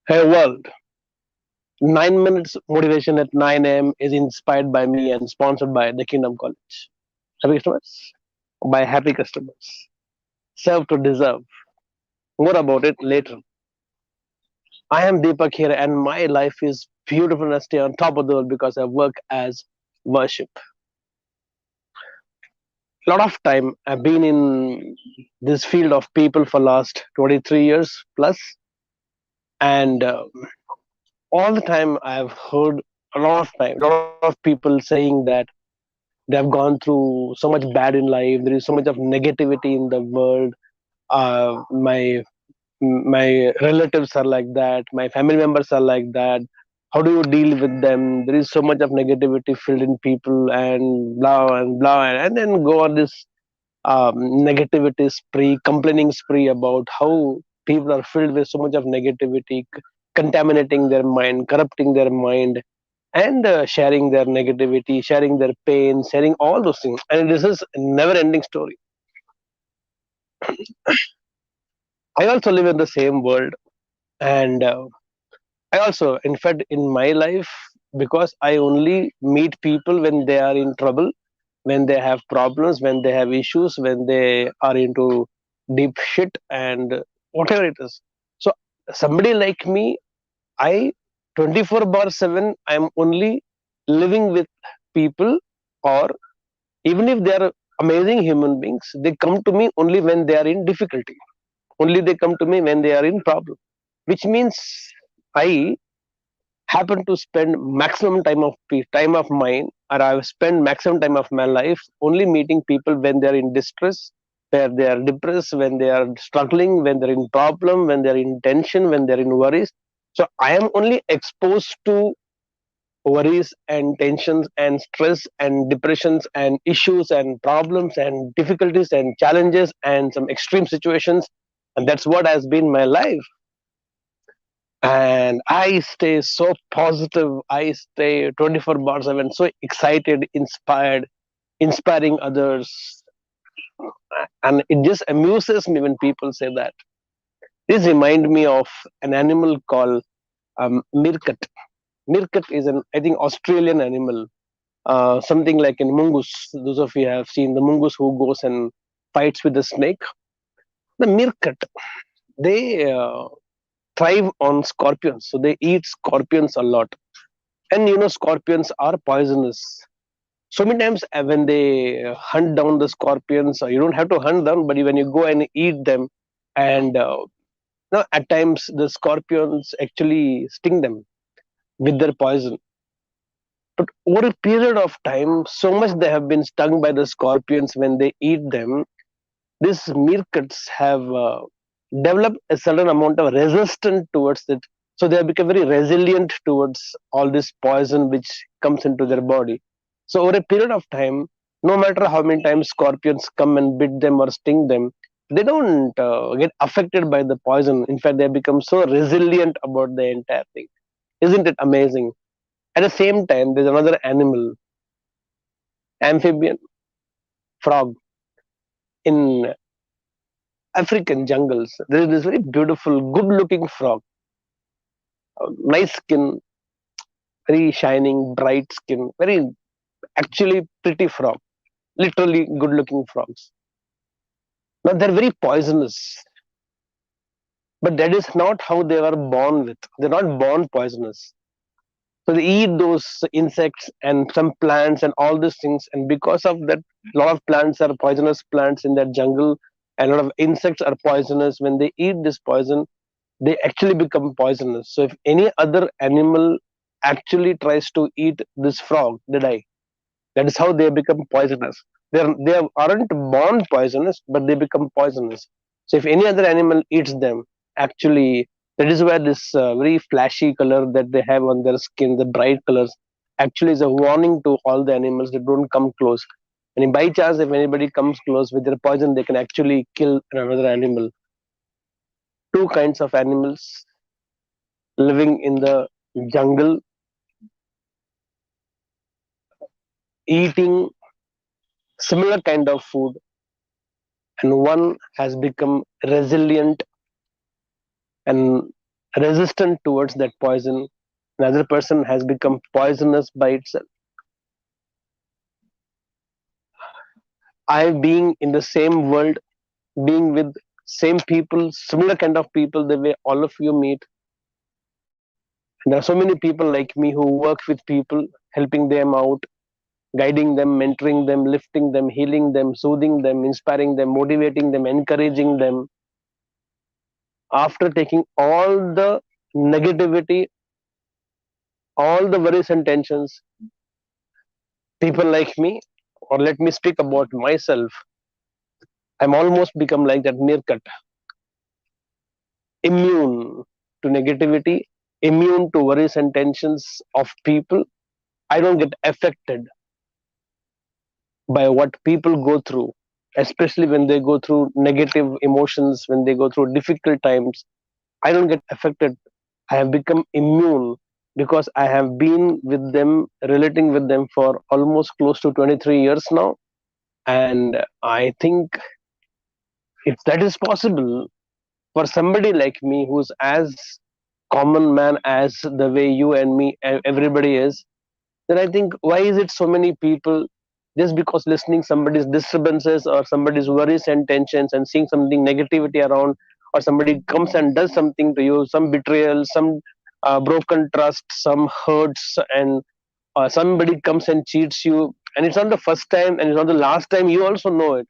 Hey world, 9 minutes motivation at 9 a.m. is inspired by me and sponsored by the Kingdom College. Happy customers? By happy customers. Serve to deserve. More about it later. I am Deepak here and my life is beautiful and I stay on top of the world because I work as worship. A lot of time I've been in this field of people for last 23 years plus and all the time I've heard a lot of people saying that they have gone through so much bad in life. There is so much of negativity in the world. My relatives are like that, my family members are like that. How do you deal with them? There is so much of negativity filled in people and blah and blah, and then go on this negativity spree, complaining spree about how people are filled with so much of negativity, contaminating their mind, corrupting their mind, and sharing their negativity, sharing their pain, sharing all those things. And this is a never-ending story. I also live in the same world, and I also, in fact, in my life, because I only meet people when they are in trouble, when they have problems, when they have issues, when they are into deep shit, and whatever it is. So somebody like me, I 24 bar 7, I'm only living with people, or even if they are amazing human beings, they come to me only when they are in difficulty. Only they come to me when they are in problem, which means I happen to spend maximum time of mine, or I've spent maximum time of my life only meeting people when they are in distress, where they are depressed, when they are struggling, when they're in problem, when they're in tension, when they're in worries. So I am only exposed to worries and tensions and stress and depressions and issues and problems and difficulties and challenges and some extreme situations, and that's what has been my life. And I stay so positive, I stay 24 bar 7, so excited, inspired, inspiring others. And it just amuses me when people say that. This remind me of an animal called meerkat. Meerkat is an, I think, Australian animal, something like in mungus. Those of you have seen the mungus who goes and fights with the snake. The meerkat, they thrive on scorpions, so they eat scorpions a lot. And scorpions are poisonous. So many times when they hunt down the scorpions, you don't have to hunt them, but when you go and eat them, and at times the scorpions actually sting them with their poison. But over a period of time, so much they have been stung by the scorpions when they eat them, these meerkats have developed a certain amount of resistance towards it. So they have become very resilient towards all this poison which comes into their body. So over a period of time, no matter how many times scorpions come and bit them or sting them, they don't get affected by the poison. In fact, they become so resilient about the entire thing. Isn't it amazing? At the same time, there's another animal, amphibian, frog. In African jungles, there is this very beautiful, good-looking frog, nice skin, very shining, bright skin, very actually pretty frog, literally good-looking frogs. Now they're very poisonous, but that is not how they were born with. They're not born poisonous. So they eat those insects and some plants and all these things, and because of that, a lot of plants are poisonous plants in that jungle, and a lot of insects are poisonous. When they eat this poison, they actually become poisonous. So if any other animal actually tries to eat this frog, they die. That is how they become poisonous. They aren't born poisonous, but they become poisonous. So if any other animal eats them, actually, that is where this very flashy color that they have on their skin, the bright colors, actually is a warning to all the animals that don't come close. And by chance, if anybody comes close with their poison, they can actually kill another animal. Two kinds of animals living in the jungle, eating similar kind of food, and one has become resilient and resistant towards that poison. Another person has become poisonous by itself. I being in the same world, being with same people, similar kind of people, the way all of you meet. And there are so many people like me who work with people, helping them out, guiding them, mentoring them, lifting them, healing them, soothing them, inspiring them, motivating them, encouraging them. After taking all the negativity, all the worries and tensions, people like me, or let me speak about myself, I'm almost become like that meerkat, immune to negativity, immune to worries and tensions of people. I don't get affected by what people go through, especially when they go through negative emotions, when they go through difficult times. I don't get affected. I have become immune because I have been with them, relating with them for almost close to 23 years now. And I think if that is possible for somebody like me who's as common man as the way you and me, everybody is, then I think why is it so many people just because listening somebody's disturbances or somebody's worries and tensions and seeing something negativity around, or somebody comes and does something to you, some betrayal, some broken trust, some hurts, and somebody comes and cheats you, and it's not the first time and it's not the last time, you also know it,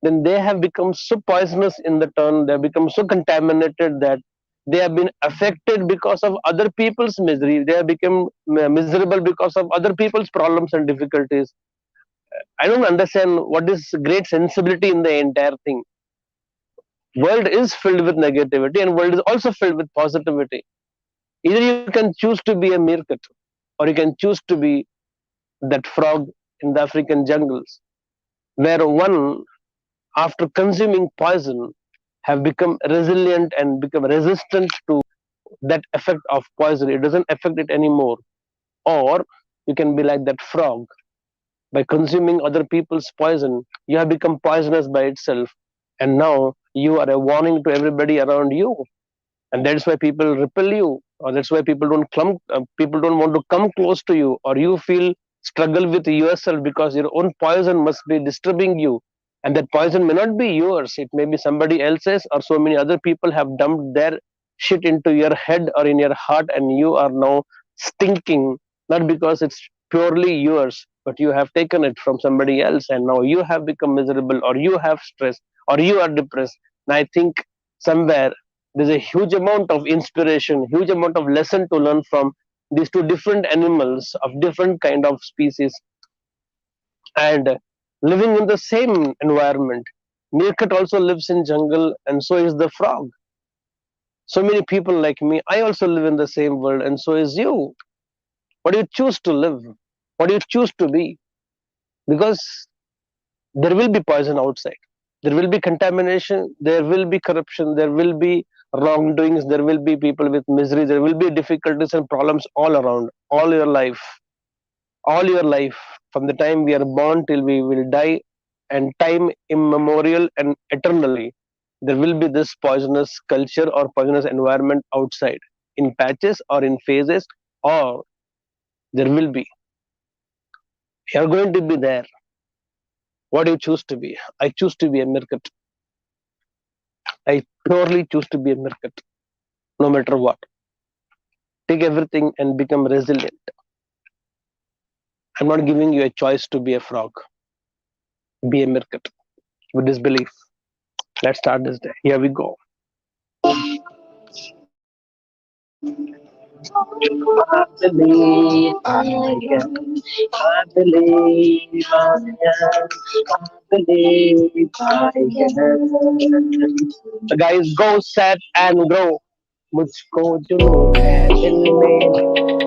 then they have become so poisonous in the turn, they have become so contaminated that they have been affected because of other people's misery, they have become miserable because of other people's problems and difficulties. I don't understand what is great sensibility in the entire thing. World is filled with negativity and world is also filled with positivity. Either you can choose to be a meerkat or you can choose to be that frog in the African jungles, where one, after consuming poison, have become resilient and become resistant to that effect of poison. It doesn't affect it anymore. Or you can be like that frog. By consuming other people's poison, you have become poisonous by itself. And now you are a warning to everybody around you. And that's why people repel you, or that's why people don't want to come close to you, or you feel struggle with yourself because your own poison must be disturbing you, and that poison may not be yours, it may be somebody else's, or so many other people have dumped their shit into your head or in your heart, and you are now stinking, not because it's purely yours, but you have taken it from somebody else, and now you have become miserable, or you have stress, or you are depressed. And I think somewhere there's a huge amount of inspiration, huge amount of lesson to learn from these two different animals of different kind of species, and living in the same environment. Meerkat also lives in jungle, and so is the frog. So many people like me, I also live in the same world, and so is you. What do you choose to live? What do you choose to be? Because there will be poison outside. There will be contamination. There will be corruption. There will be wrongdoings. There will be people with misery. There will be difficulties and problems all around, all your life, from the time we are born till we will die, and time immemorial and eternally. There will be this poisonous culture or poisonous environment outside, in patches or in phases, or there will be. You are going to be there. What do you choose to be? I choose to be a meerkat. I purely choose to be a meerkat, no matter what. Take everything and become resilient. I'm not giving you a choice to be a frog. Be a meerkat with this belief. Let's start this day. Here we go. I believe I can. I believe I can. I believe I can. The guys go set and grow. मुझको जुनून है दिल में